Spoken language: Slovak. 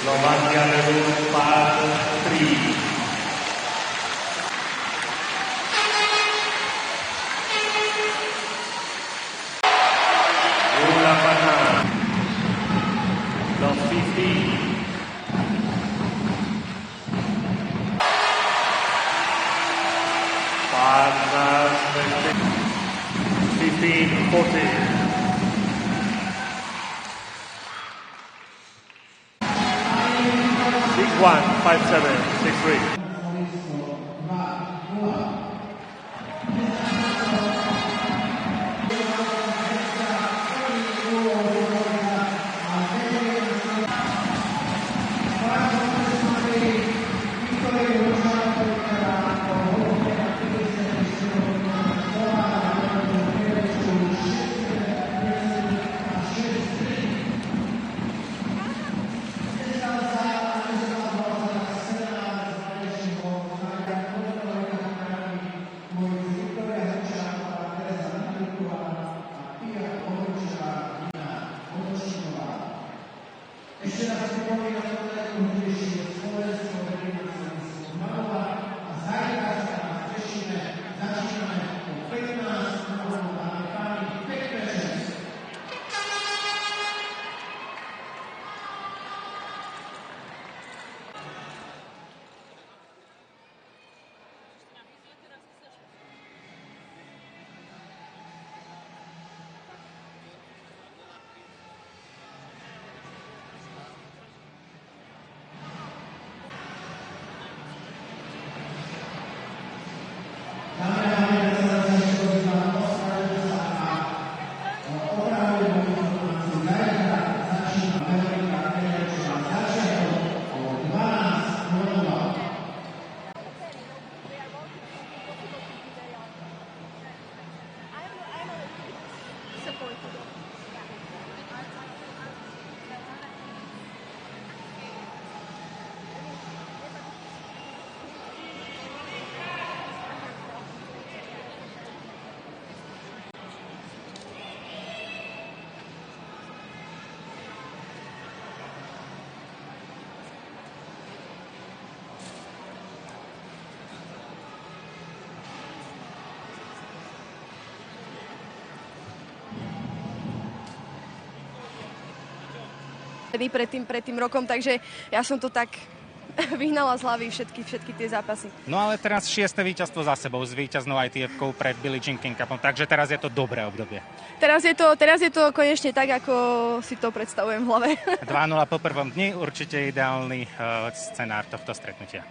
Slovakia level par 3. Los 15. Partners 15-40. 6-1, 5-7, 6-3. Ešte raz pripomínam to najkúhnejšie Slovensko verejná Malova a zajtra sa nás tešíme, začíname o 15 hodín, dámy a páni, pekné čas. Pred tým rokom, takže ja som to tak vyhnala z hlavy všetky tie zápasy. No ale teraz 6. víťazstvo za sebou s víťaznou ITF-kou pred Billie Jean King Cupom, takže teraz je to dobré obdobie. Teraz je to konečne tak, ako si to predstavujem v hlave. 2-0 po prvom dni, určite ideálny scenár tohto stretnutia.